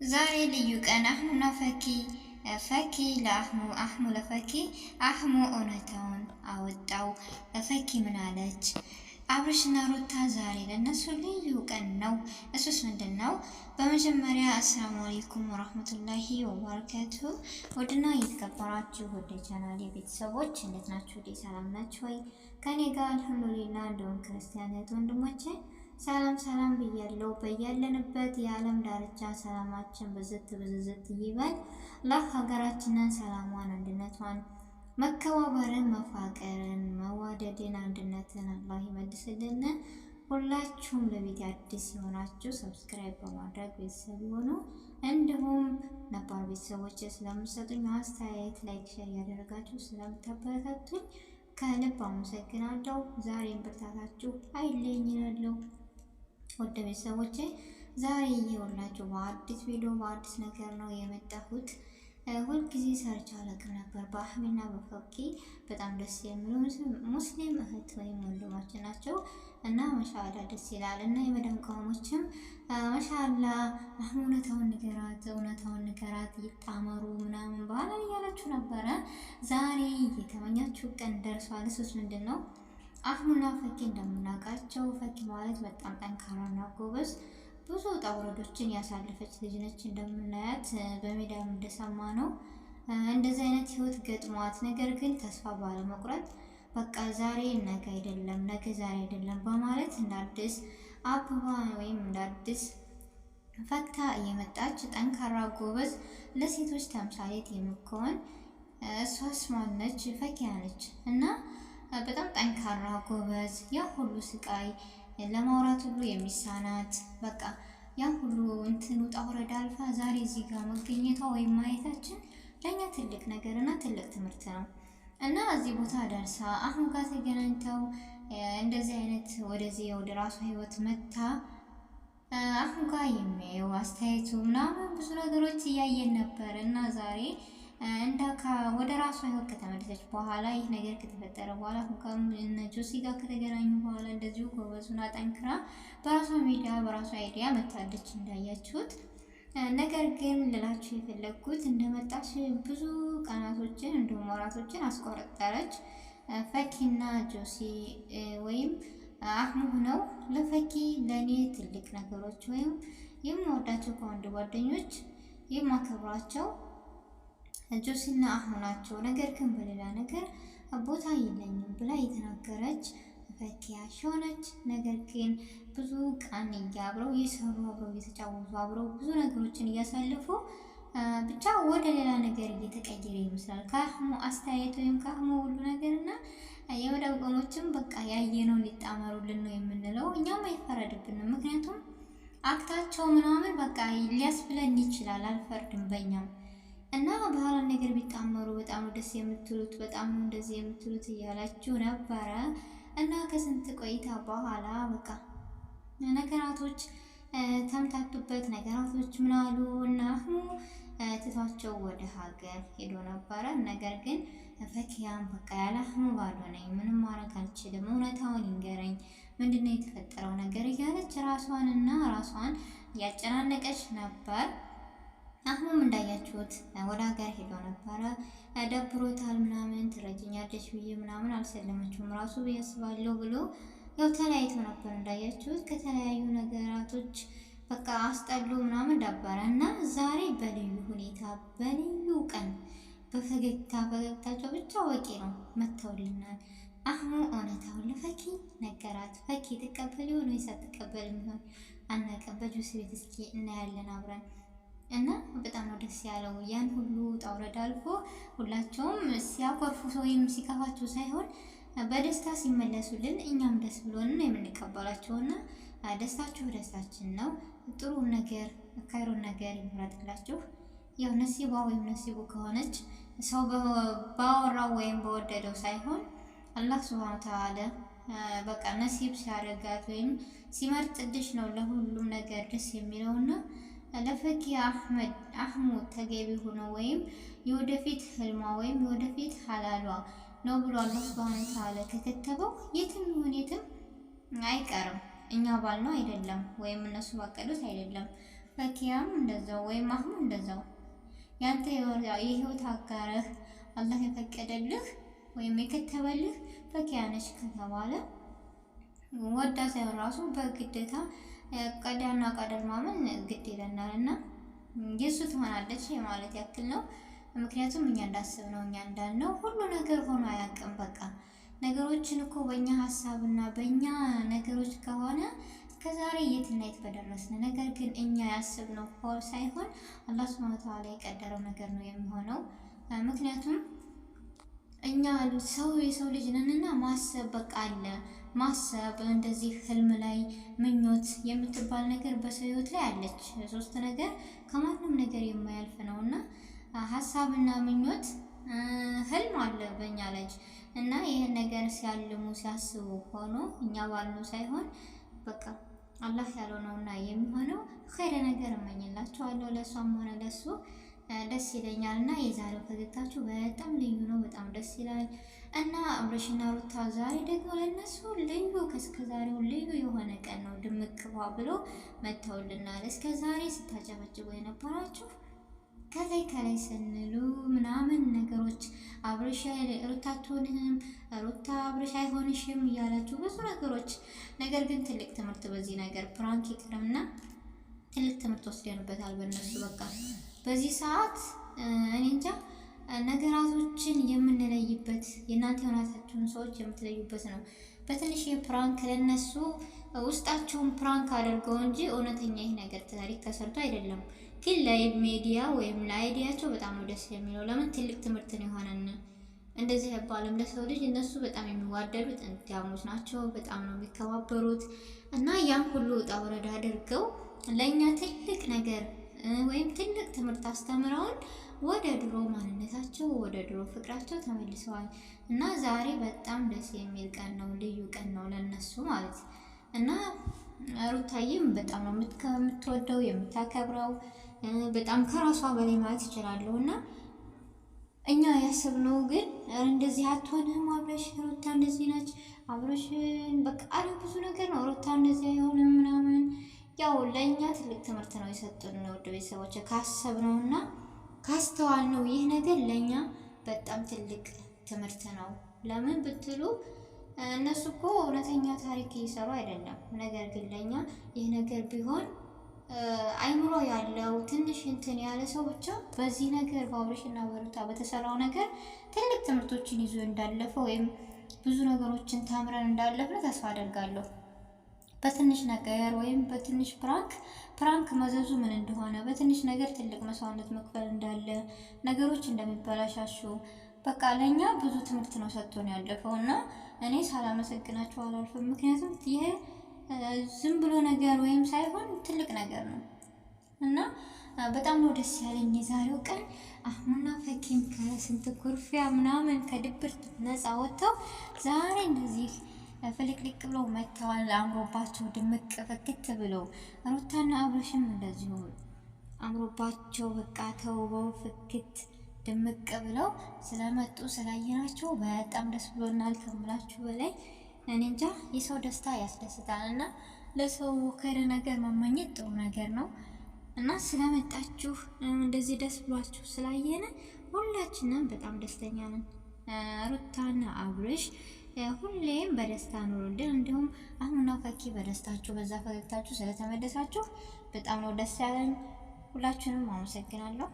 ዛሬ ልዩ ቀን አህሙና ፈኪ ለአህሙ አህሙ ለፈኪ አህሙ እውነታውን አወጣው። ፈኪ ምን አለች? አብርሽና ሩታ ዛሬ ለነሱ ልዩ ቀን ነው። እሱስ ምንድን ነው? በመጀመሪያ አሰላሙ አለይኩም ወራህመቱላሂ ወበረካቱ። ወድና የተከበራችሁ ወደ ቻናሌ ቤተሰቦች እንዴት ናችሁ? ሰላም ናችሁ ወይ? ከኔ ጋር አልሐምዱሊላህ። እንደውም ክርስቲያን ወንድሞቼ ሰላም ሰላም ብያለሁ። በያለንበት የዓለም ዳርቻ ሰላማችን ብዝት ይበል። ለሀገራችንን ሰላሟን፣ አንድነቷን፣ መከባበርን፣ መፋቀርን፣ መዋደድን፣ አንድነትን አላህ ይመልስልን። ሁላችሁም ለቤት አዲስ የሆናችሁ ሰብስክራይብ በማድረግ ቤተሰብ ይሆኑ። እንዲሁም ነባር ቤተሰቦች ስለምሰጡኝ አስተያየት ላይክ፣ ሼር ያደረጋችሁ ስለምታበረታቱኝ ከልብ አመሰግናለሁ። ዛሬም ብርታታችሁ አይለኝ እላለሁ። ወደ ቤተሰቦቼ ዛሬ ይኸውላችሁ በአዲስ ቪዲዮ በአዲስ ነገር ነው የመጣሁት። ሁልጊዜ ሰርች አለቅም ነበር በአህሜና በፈኪ በጣም ደስ የሚሉ ሙስሊም እህት ወይም ወንድማችን ናቸው እና ማሻአላ ደስ ይላል። እና የመዳም ቅመሞችም ማሻአላ አህሙ እውነታውን ንገራት ይጣመሩ ምናምን በኋላ እያላችሁ ነበረ። ዛሬ የተመኛችሁ ቀን ደርሷል። እሱስ ምንድን ነው? አህሙና ፈኪ እንደምናውቃቸው ፈኪ ማለት በጣም ጠንካራና ጎበዝ ብዙ ውጣ ውረዶችን ያሳለፈች ልጅ ነች። እንደምናያት በሜዳም እንደሰማ ነው እንደዚህ አይነት ህይወት ገጥሟት፣ ነገር ግን ተስፋ ባለመቁረጥ በቃ ዛሬ ነገ አይደለም ነገ ዛሬ አይደለም በማለት እንዳዲስ አበባ ወይም እንዳዲስ ፈክታ እየመጣች ጠንካራ ጎበዝ ለሴቶች ተምሳሌት የምትሆን እሷስ ማነች? ፈኪያ ነች እና በጣም ጠንካራ ጎበዝ ያ ሁሉ ስቃይ ለማውራት ሁሉ የሚሳናት በቃ ያ ሁሉ እንትን ውጣ ውረድ አልፋ ዛሬ እዚህ ጋር መገኘቷ ወይም ማየታችን ለእኛ ትልቅ ነገር እና ትልቅ ትምህርት ነው እና እዚህ ቦታ ደርሳ አሁን ጋር ተገናኝተው እንደዚህ አይነት ወደ ራሷ ህይወት መታ አሁን ጋር የሚያየው አስተያየቱ ምናምን ብዙ ነገሮች እያየን ነበር እና ዛሬ ወደ ራሷ ህይወት ከተመለሰች በኋላ ይህ ነገር ከተፈጠረ በኋላ ሁካም እነ ጆሲ ጋር ከተገናኙ በኋላ እንደዚሁ ጎበዙና ጠንክራ በራሷ ሚዲያ በራሷ አይዲያ መታለች እንዳያችሁት። ነገር ግን ልላችሁ የፈለግኩት እንደመጣች ብዙ ቀናቶችን እንዲሁም ወራቶችን አስቆረጠረች። ፈኪና ጆሲ ወይም አህሙ ነው ለፈኪ ለእኔ ትልቅ ነገሮች ወይም የምወዳቸው ከወንድ ጓደኞች የማከብራቸው ጆሲና አህሙ ናቸው። ነገር ግን በሌላ ነገር ቦታ የለኝም ብላ የተናገረች ፈኪያ ሆነች። ነገር ግን ብዙ ቀን አብረው እየሰሩ አብረው እየተጫወቱ አብረው ብዙ ነገሮችን እያሳለፉ ብቻ ወደ ሌላ ነገር እየተቀየረ ይመስላል ከአህሙ አስተያየት ወይም ከአህሙ ሁሉ ነገር እና የመዳም ቅመሞችም በቃ ያየነው ሊጣመሩልን ነው የምንለው። እኛም አይፈረድብንም፣ ምክንያቱም አክታቸው ምናምን በቃ ሊያስብለን ይችላል። አልፈርድም በእኛም እና ባህላ ነገር ቢጣመሩ በጣም ደስ የምትሉት በጣም እንደዚህ የምትሉት እያላችሁ ነበረ እና ከስንት ቆይታ በኋላ በቃ ነገራቶች ተምታቱበት። ነገራቶች ምናሉ እና አህሙ ትቷቸው ወደ ሀገር ሄዶ ነበረ። ነገር ግን ፈኪያም በቃ ያለ አህሙ ባዶ ነኝ፣ ምንም ማድረግ አልችልም፣ እውነታውን ይንገረኝ፣ ምንድነው የተፈጠረው ነገር እያለች ራሷን እያጨናነቀች ነበር። አህሙም እንዳያችሁት ወደ ሀገር ሄዶ ነበረ። ደብሮታል ምናምን ትረጅኛለች ብዬ ምናምን አልሰለመችውም ራሱ ያስባለሁ ብሎ ያው ተለያይቶ ነበር እንዳያችሁት። ከተለያዩ ነገራቶች በቃ አስጠሉ ምናምን ነበረ እና ዛሬ በልዩ ሁኔታ በልዩ ቀን ፈገግታቸው ብቻ ወቂ ነው መተውልናል። አህሙ እውነታውን ለፈኪ ነገራት። ፈኪ ትቀበል ይሆን ወይስ አትቀበል የሚሆን አናውቅም። በጁስ ቤት እስኪ እናያለን አብረን እና በጣም ነው ደስ ያለው። ያን ሁሉ ውጣ ውረድ አልፎ ሁላቸውም ሲያኮርፉ ወይም ሲከፋቸው ሳይሆን በደስታ ሲመለሱልን እኛም ደስ ብሎን የምንቀበላቸውና ደስታችሁ ደስታችን ነው። ጥሩ ነገር ካይሮን ነገር ይምረጥላችሁ። ያው ነሲቧ ወይም ነሲቡ ከሆነች ሰው ባወራው ወይም በወደደው ሳይሆን አላህ ሱብሃነሁ ወተዓላ በቃ ነሲብ ሲያደርጋት ወይም ሲመርጥልሽ ነው ለሁሉም ነገር ደስ የሚለውና ለፈኪ አህሙ ተገቢ ሆኖ ወይም የወደፊት ህልሟ ወይም የወደፊት ሐላሏ ነው ብሎ አላህ ሱብሃነሁ ወተዓላ ከከተበው የትም ይሁን የትም አይቀርም። እኛ ባልነው አይደለም ወይም እነሱ ባቀዱት አይደለም። ፈኪያም እንደዛው ወይም አህሙ እንደዛው። ያንተ የህይወት አጋርህ አላህ የፈቀደልህ ወይም የከተበልህ ፈኪያ ነች ከተባለ ወዳ ሳይሆን ራሱ በግዴታ ቀዳና ቀደር ማመን ግድ ይለናል እና የሱ ትሆናለች ማለት ያክል ነው። ምክንያቱም እኛ እንዳስብነው እኛ እንዳልነው ሁሉ ነገር ሆኖ አያውቅም። በቃ ነገሮችን እኮ በእኛ ሀሳብና በእኛ ነገሮች ከሆነ እስከዛሬ የትና የት በደረስን። ነገር ግን እኛ ያስብነው ሳይሆን አላህ ሱብሓነሁ ወተዓላ የቀደረው ነገር ነው የሚሆነው። ምክንያቱም እኛ የሰው ልጅ ነንና ማሰብ በቃ አለ ማሰብ እንደዚህ ህልም ላይ ምኞት የምትባል ነገር በሰው ህይወት ላይ አለች። ሶስት ነገር ከማንም ነገር የማያልፍ ነውና ሀሳብና ምኞት ህልም አለ በእኛ ልጅ እና ይሄን ነገር ሲያልሙ ሲያስቡ ሆኖ እኛ ባልነው ሳይሆን በቃ አላህ ያለው ነውና የሚሆነው። ኸይረ ነገር እመኝላችኋለሁ ለሷም ሆነ ለሱ ደስ ይለኛል እና የዛሬው ፈገግታችሁ በጣም ልዩ ነው። በጣም ደስ ይላል እና አብርሽና ሩታ ዛሬ ደግሞ ለነሱ ልዩ ከእስከዛሬው ልዩ የሆነ ቀን ነው። ድምቅ ብሎ መተውልናል። እስከዛሬ ስታጨበጭቡ የነበራችሁ ከላይ ስንሉ ምናምን ነገሮች አብርሽ ሩታ አትሆንህም፣ ሩታ አብርሽ አይሆንሽም እያላችሁ ብዙ ነገሮች። ነገር ግን ትልቅ ትምህርት በዚህ ነገር ፕራንክ ይቅርምና ትልቅ ትምህርት ወስደንበታል በእነሱ በቃ በዚህ ሰዓት እኔ እንጃ ነገራቶችን የምንለይበት የእናንተ የሆናችሁን ሰዎች የምትለዩበት ነው። በትንሽ ፕራንክ ለነሱ ውስጣቸውን ፕራንክ አድርገው እንጂ እውነተኛ ይህ ነገር ታሪክ ተሰርቶ አይደለም። ግን ለሚዲያ ወይም ለአይዲያቸው በጣም ነው ደስ የሚለው። ለምን ትልቅ ትምህርትን የሆነን እንደዚህ አይባልም ለሰው ልጅ። እነሱ በጣም የሚዋደዱት እንዲያሙት ናቸው። በጣም ነው የሚከባበሩት እና ያን ሁሉ ውጣ ውረድ አድርገው ለእኛ ትልቅ ነገር ወይም ትልቅ ትምህርት አስተምረውን ወደ ድሮ ማንነታቸው ወደ ድሮ ፍቅራቸው ተመልሰዋል እና ዛሬ በጣም ደስ የሚል ቀን ነው። ልዩ ቀን ነው ለነሱ ማለት እና ሩታዬም በጣም ነው የምትወደው የምታከብረው በጣም ከራሷ በላይ ማለት ይችላለሁ። እና እኛ ያሰብነው ግን እንደዚህ አትሆንም አብረሽ ሩታ እንደዚህ ነች አብረሽ በቃ አለ ብዙ ነገር ነው። ሩታ እንደዚህ አይሆንም ምናምን ያው ለእኛ ትልቅ ትምህርት ነው የሰጡን ውድ ቤተሰቦች። ካሰብነውና ካስተዋልነው ይህ ነገር ለእኛ በጣም ትልቅ ትምህርት ነው። ለምን ብትሉ እነሱ እኮ እውነተኛ ታሪክ እየሰሩ አይደለም። ነገር ግን ለእኛ ይህ ነገር ቢሆን አይምሮ ያለው ትንሽ እንትን ያለ ሰው ብቻ በዚህ ነገር በአብርሽና በሩታ በተሰራው ነገር ትልቅ ትምህርቶችን ይዞ እንዳለፈ ወይም ብዙ ነገሮችን ተምረን እንዳለፍን ተስፋ አደርጋለሁ። በትንሽ ነገር ወይም በትንሽ ፕራንክ መዘዙ ምን እንደሆነ በትንሽ ነገር ትልቅ መስዋዕትነት መክፈል እንዳለ ነገሮች እንደሚበላሻሹ በቃ ለኛ ብዙ ትምህርት ነው ሰጥቶን ያለፈው እና እኔ ሳላመሰግናቸው አላልፍም። ምክንያቱም ይሄ ዝም ብሎ ነገር ወይም ሳይሆን ትልቅ ነገር ነው እና በጣም ነው ደስ ያለኝ የዛሬው ቀን። አህሙና ፈኪም ከስንት ኩርፊያ ምናምን ከድብርት ነፃ ወጥተው ዛሬ እንደዚህ ፍልቅልቅ ብለው መጥተዋል። አምሮባቸው ድምቅ ፍክት ብለው ሩታና አብርሽም እንደዚሁ አምሮባቸው በቃ ተውበው ፍክት ድምቅ ብለው ስለመጡ ስላየናቸው በጣም ደስ ብሎናል ከምላችሁ በላይ። እኔ እንጃ የሰው ደስታ ያስደስታል እና ለሰው ከረ ነገር መመኘት ጥሩ ነገር ነው እና ስለመጣችሁ እንደዚህ ደስ ብሏችሁ ስላየነ ሁላችንም በጣም ደስተኛ ነን። ሩታና አብርሽ ሁሌም በደስታ ኑሩልን። እንዲሁም አህሙና ፈኪ በደስታችሁ በዛ ፈገግታችሁ ስለተመለሳችሁ በጣም ነው ደስ ያለኝ። ሁላችሁንም አመሰግናለሁ።